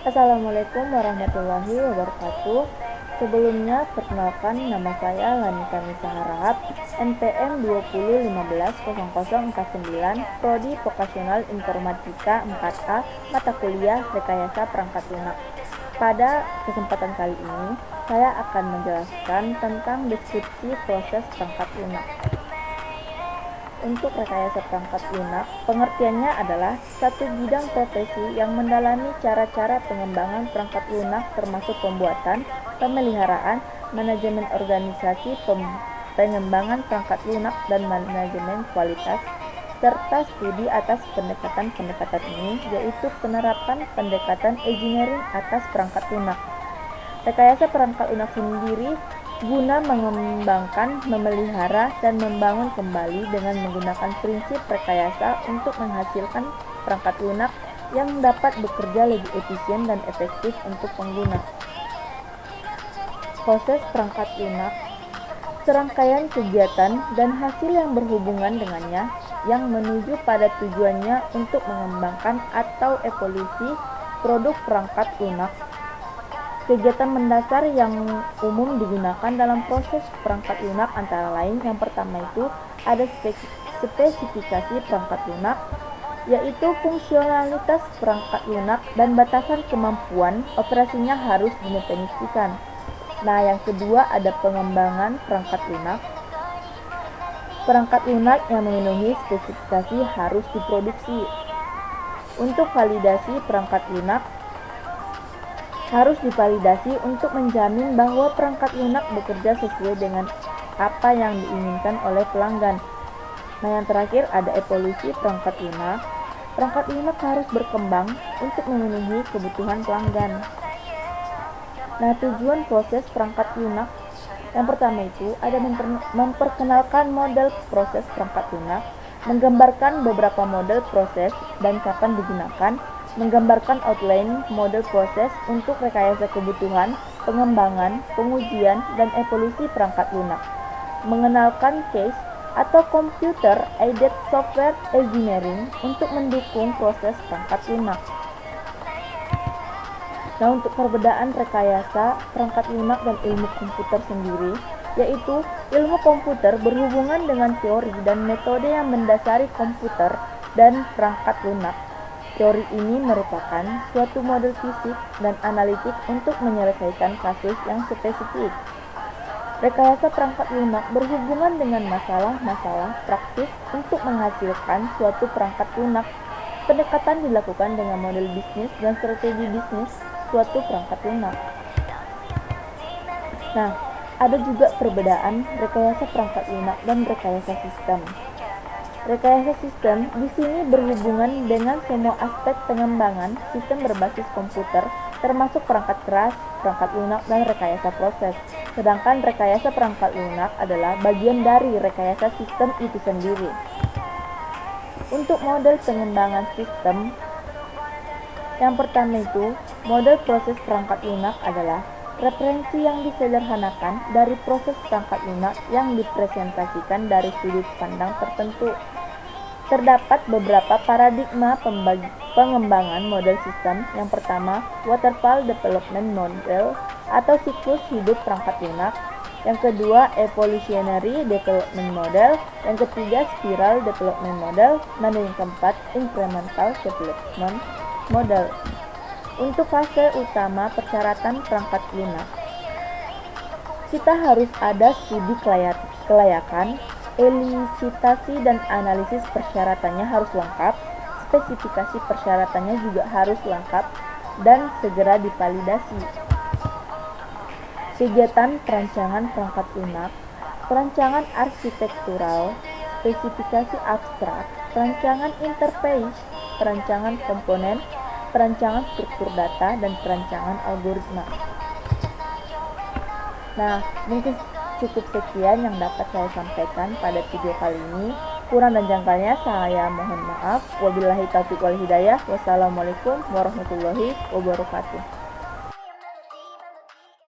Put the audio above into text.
Assalamualaikum warahmatullahi wabarakatuh. Sebelumnya, perkenalkan nama saya Lanika Nisa Harahap, NPM 20150049, Prodi Vokasional Informatika 4A, mata kuliah Rekayasa Perangkat Lunak. Pada kesempatan kali ini, saya akan menjelaskan tentang deskripsi proses perangkat lunak. Untuk rekayasa perangkat lunak, pengertiannya adalah satu bidang profesi yang mendalami cara-cara pengembangan perangkat lunak termasuk pembuatan, pemeliharaan, manajemen organisasi, pengembangan perangkat lunak, dan manajemen kualitas, serta studi atas pendekatan-pendekatan ini, yaitu penerapan pendekatan engineering atas perangkat lunak. Rekayasa perangkat lunak sendiri guna mengembangkan, memelihara, dan membangun kembali dengan menggunakan prinsip rekayasa untuk menghasilkan perangkat lunak yang dapat bekerja lebih efisien dan efektif untuk pengguna. Proses perangkat lunak, serangkaian kegiatan dan hasil yang berhubungan dengannya yang menuju pada tujuannya untuk mengembangkan atau evolusi produk perangkat lunak. Kegiatan mendasar yang umum digunakan dalam proses perangkat lunak antara lain yang pertama itu ada spesifikasi perangkat lunak, yaitu fungsionalitas perangkat lunak dan batasan kemampuan operasinya harus didefinisikan. Nah, yang kedua ada pengembangan perangkat lunak. Perangkat lunak yang memenuhi spesifikasi harus diproduksi. Untuk validasi perangkat lunak harus divalidasi untuk menjamin bahwa perangkat lunak bekerja sesuai dengan apa yang diinginkan oleh pelanggan. Nah, yang terakhir ada evolusi perangkat lunak. Perangkat lunak harus berkembang untuk memenuhi kebutuhan pelanggan. Nah, tujuan proses perangkat lunak yang pertama itu ada memperkenalkan model proses perangkat lunak, menggambarkan beberapa model proses dan kapan digunakan, menggambarkan outline model proses untuk rekayasa kebutuhan, pengembangan, pengujian, dan evolusi perangkat lunak, mengenalkan case atau computer aided software engineering untuk mendukung proses perangkat lunak. Nah, untuk perbedaan rekayasa perangkat lunak dan ilmu komputer sendiri, yaitu ilmu komputer berhubungan dengan teori dan metode yang mendasari komputer dan perangkat lunak. Teori ini merupakan suatu model fisik dan analitik untuk menyelesaikan kasus yang spesifik. Rekayasa perangkat lunak berhubungan dengan masalah-masalah praktis untuk menghasilkan suatu perangkat lunak. Pendekatan dilakukan dengan model bisnis dan strategi bisnis suatu perangkat lunak. Nah, ada juga perbedaan rekayasa perangkat lunak dan rekayasa sistem. Rekayasa sistem di sini berhubungan dengan semua aspek pengembangan sistem berbasis komputer, termasuk perangkat keras, perangkat lunak, dan rekayasa proses. Sedangkan rekayasa perangkat lunak adalah bagian dari rekayasa sistem itu sendiri. Untuk model pengembangan sistem, yang pertama itu, model proses perangkat lunak adalah referensi yang disederhanakan dari proses perangkat lunak yang dipresentasikan dari sudut pandang tertentu. Terdapat beberapa paradigma pengembangan model sistem. Yang pertama, waterfall development model atau siklus hidup perangkat lunak. Yang kedua, evolutionary development model. Yang ketiga, spiral development model. Dan yang keempat, incremental development model. Untuk fase utama persyaratan perangkat lunak, kita harus ada studi kelayakan, elisitasi dan analisis persyaratannya harus lengkap, spesifikasi persyaratannya juga harus lengkap dan segera divalidasi. Kegiatan perancangan perangkat lunak, perancangan arsitektural, spesifikasi abstrak, perancangan interface, perancangan komponen, perancangan struktur data, dan perancangan algoritma. Nah, mungkin cukup sekian yang dapat saya sampaikan pada video kali ini. Kurang dan jangkanya saya mohon maaf. Wabillahi taufiq wal hidayah. Wassalamualaikum warahmatullahi wabarakatuh.